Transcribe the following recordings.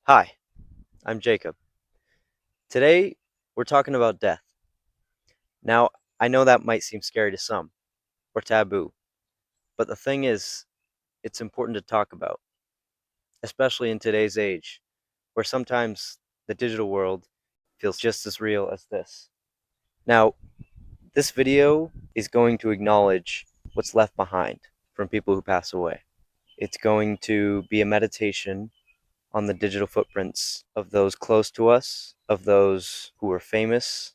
Hi, I'm Jacob. Today, we're talking about death. Now, I know that might seem scary to some or taboo, but the thing is, it's important to talk about, especially in today's age, where sometimes the digital world feels just as real as this. Now, this video is going to acknowledge what's left behind from people who pass away. It's going to be a meditation on the digital footprints of those close to us, of those who are famous,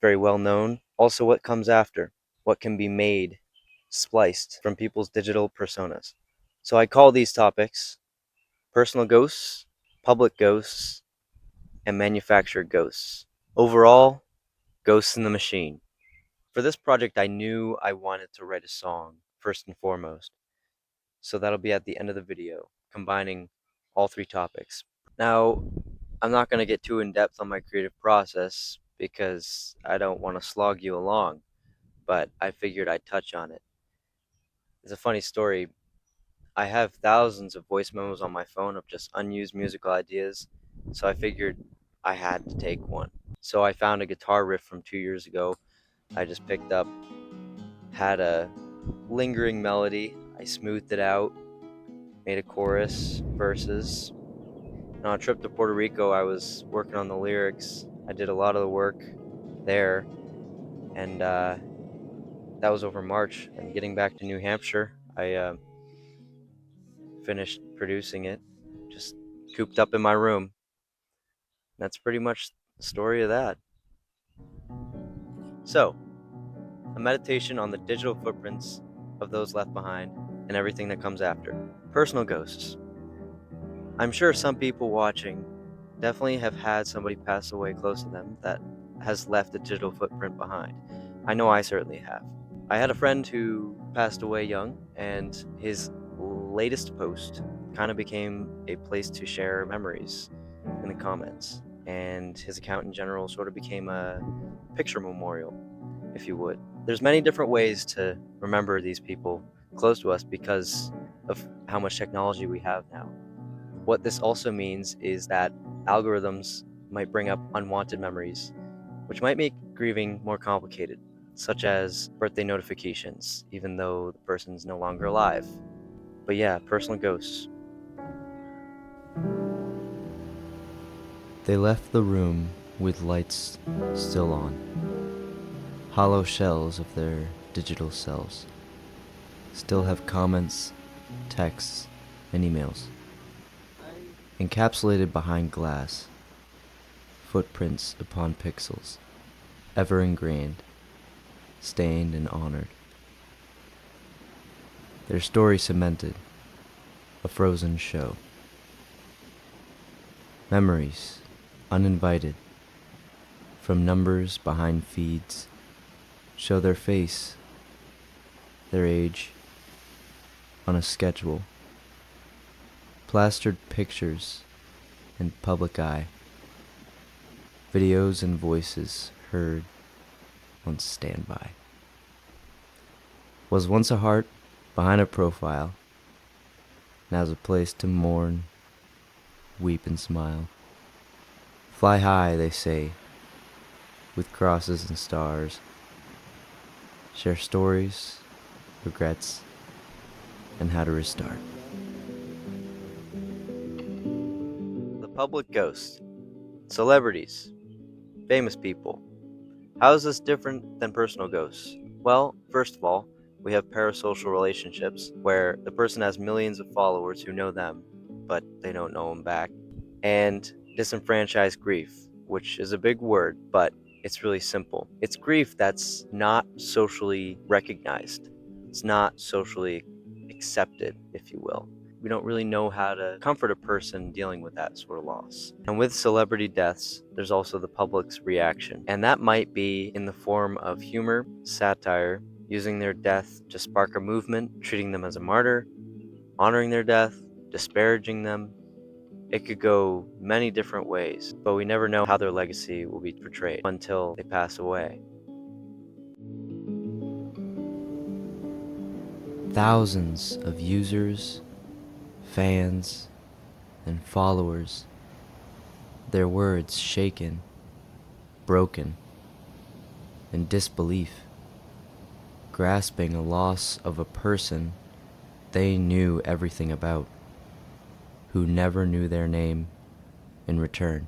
very well known. Also, what comes after, what can be made, spliced from people's digital personas. So I call these topics personal ghosts, public ghosts, and manufactured ghosts. Overall, ghosts in the machine. For this project, I knew I wanted to write a song, first and foremost. So that'll be at the end of the video, combining all three topics. Now, I'm not going to get too in depth on my creative process because I don't want to slog you along, but I figured I'd touch on it. It's a funny story. I have thousands of voice memos on my phone of just unused musical ideas, so I figured I had to take one. So I found a guitar riff from 2 years ago. I just picked up, had a lingering melody. I smoothed it out, made a chorus, verses. And on a trip to Puerto Rico, I was working on the lyrics. I did a lot of the work there, and that was over March. And getting back to New Hampshire, I finished producing it, just cooped up in my room. That's pretty much the story of that. So, a meditation on the digital footprints of those left behind and everything that comes after. Personal ghosts. I'm sure some people watching definitely have had somebody pass away close to them that has left a digital footprint behind. I know I certainly have. I had a friend who passed away young, and his latest post kind of became a place to share memories in the comments. And his account in general sort of became a picture memorial, if you would. There's many different ways to remember these people close to us because of how much technology we have now. What this also means is that algorithms might bring up unwanted memories, which might make grieving more complicated, such as birthday notifications, even though the person's no longer alive. But yeah, personal ghosts. They left the room with lights still on, hollow shells of their digital selves. Still have comments, texts, and emails. Encapsulated behind glass, footprints upon pixels, ever ingrained, stained and honored. Their story cemented, a frozen show. Memories, uninvited, from numbers behind feeds, show their face, their age, on a schedule. Plastered pictures in public eye. Videos and voices heard on standby. Was once a heart behind a profile, now's a place to mourn, weep and smile. Fly high, they say, with crosses and stars. Share stories, regrets, and how to restart. The public ghost. Celebrities. Famous people. How is this different than personal ghosts? Well, first of all, we have parasocial relationships where the person has millions of followers who know them, but they don't know them back. And disenfranchised grief, which is a big word, but it's really simple. It's grief that's not socially recognized. It's not socially accepted, if you will. We don't really know how to comfort a person dealing with that sort of loss. And with celebrity deaths, there's also the public's reaction. And that might be in the form of humor, satire, using their death to spark a movement, treating them as a martyr, honoring their death, disparaging them. It could go many different ways, but we never know how their legacy will be portrayed until they pass away. Thousands of users, fans, and followers their words shaken, broken, in disbelief, grasping a loss of a person they knew everything about, who never knew their name in return.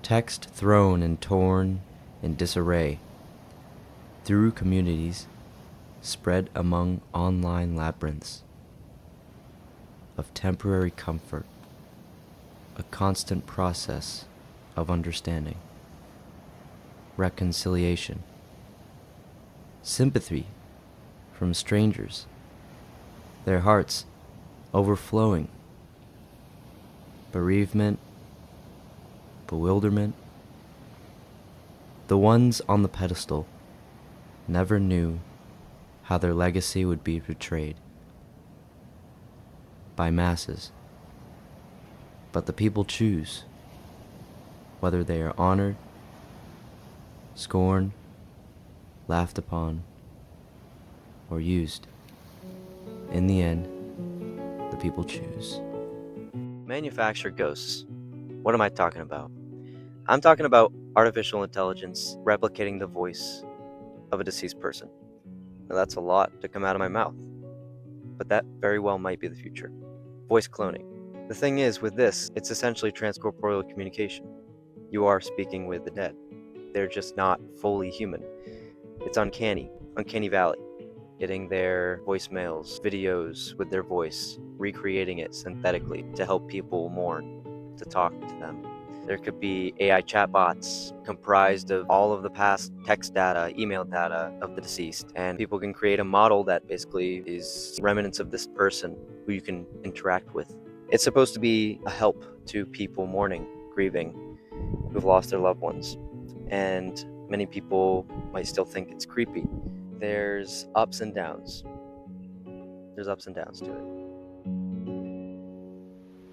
Text thrown and torn in disarray through communities spread among online labyrinths of temporary comfort, a constant process of understanding, reconciliation, sympathy from strangers, their hearts overflowing, bereavement, bewilderment. The ones on the pedestal never knew how their legacy would be betrayed by masses, but the people choose whether they are honored, scorned, laughed upon, or used. In the end, the people choose. Manufacture ghosts. What am I talking about? I'm talking about artificial intelligence replicating the voice of a deceased person. Now, that's a lot to come out of my mouth, but that very well might be the future. Voice cloning. The thing is, with this, it's essentially transcorporeal communication. You are speaking with the dead. They're just not fully human. It's uncanny valley. Getting their voicemails, videos with their voice, recreating it synthetically to help people mourn, to talk to them. There could be AI chatbots comprised of all of the past text data, email data of the deceased, and people can create a model that basically is remnants of this person who you can interact with. It's supposed to be a help to people mourning, grieving, who've lost their loved ones. And many people might still think it's creepy. There's ups and downs. There's ups and downs to it.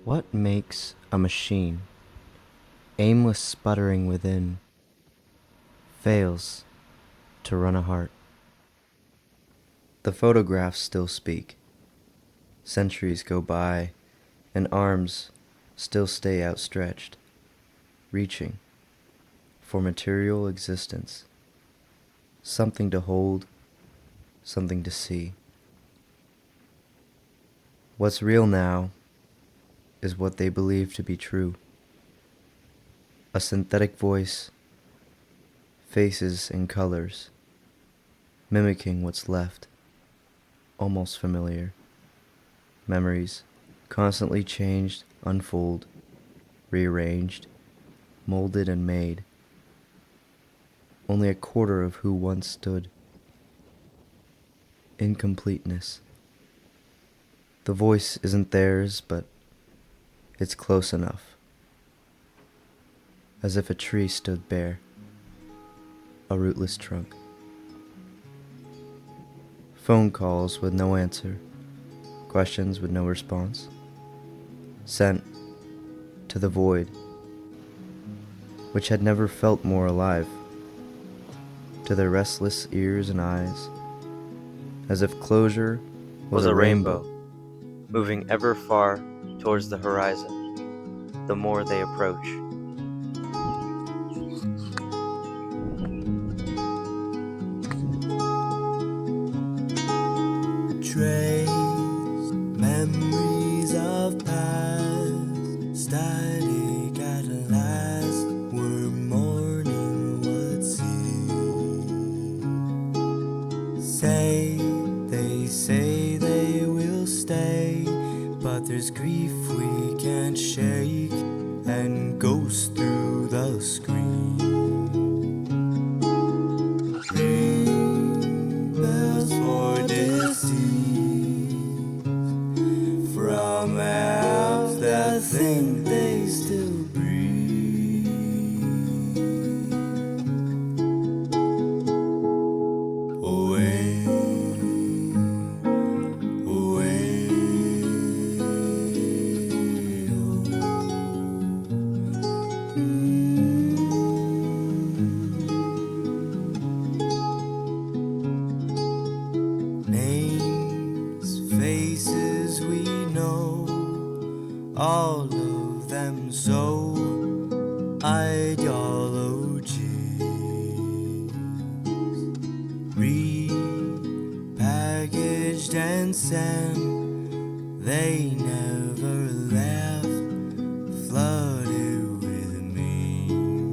What makes a machine, aimless sputtering within, fails to run a heart? The photographs still speak. Centuries go by, and arms still stay outstretched, reaching for material existence, something to hold, something to see. What's real now is what they believe to be true. A synthetic voice, faces and colors, mimicking what's left, almost familiar. Memories, constantly changed, unfold, rearranged, molded and made. Only a quarter of who once stood. Incompleteness. The voice isn't theirs, but it's close enough. As if a tree stood bare, a rootless trunk. Phone calls with no answer, questions with no response, sent to the void, which had never felt more alive, to their restless ears and eyes, as if closure was a rainbow, moving ever far towards the horizon, the more they approach. Trace memories of past, static at last, where morning would see. Say they will stay, but there's grief we can't shake, and goes through the screen. Ring bells for deceased, from elves that think they still breathe. Away, away, Names, faces we know, all of them changed and sang. They never left, flooded with memes.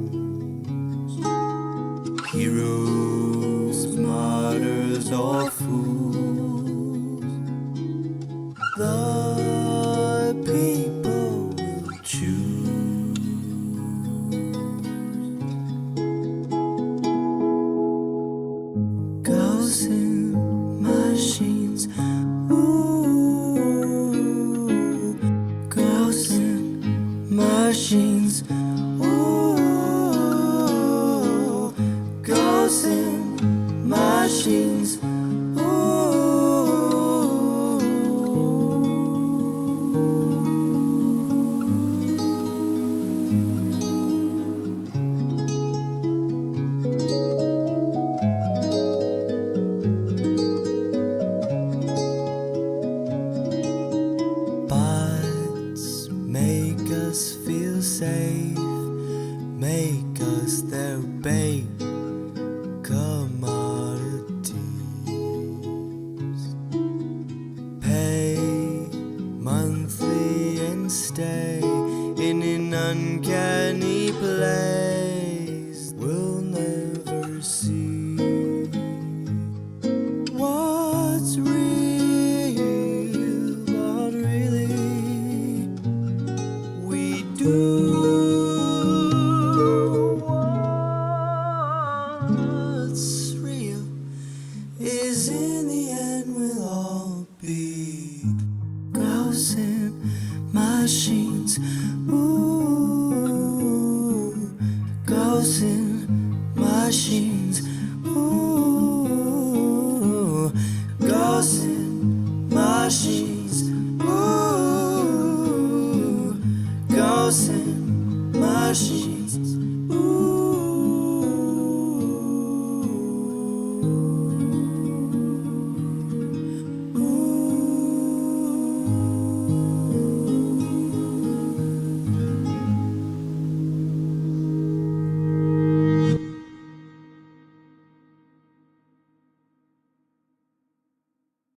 Heroes, martyrs, or fools, the people will choose. Ghosts in machines, ooh, ghosts in machines, ooh, ghosts in machines, ooh. Bots make us feel safe, make us their bait, commodities. Pay monthly and stay in an uncanny place we'll never see. What's real, but really we do. What's real is in the end we'll all be ghosts in machines, ooh, ghosts in machines, ooh, ghosts in machines, ooh, ghosts in machines, ooh.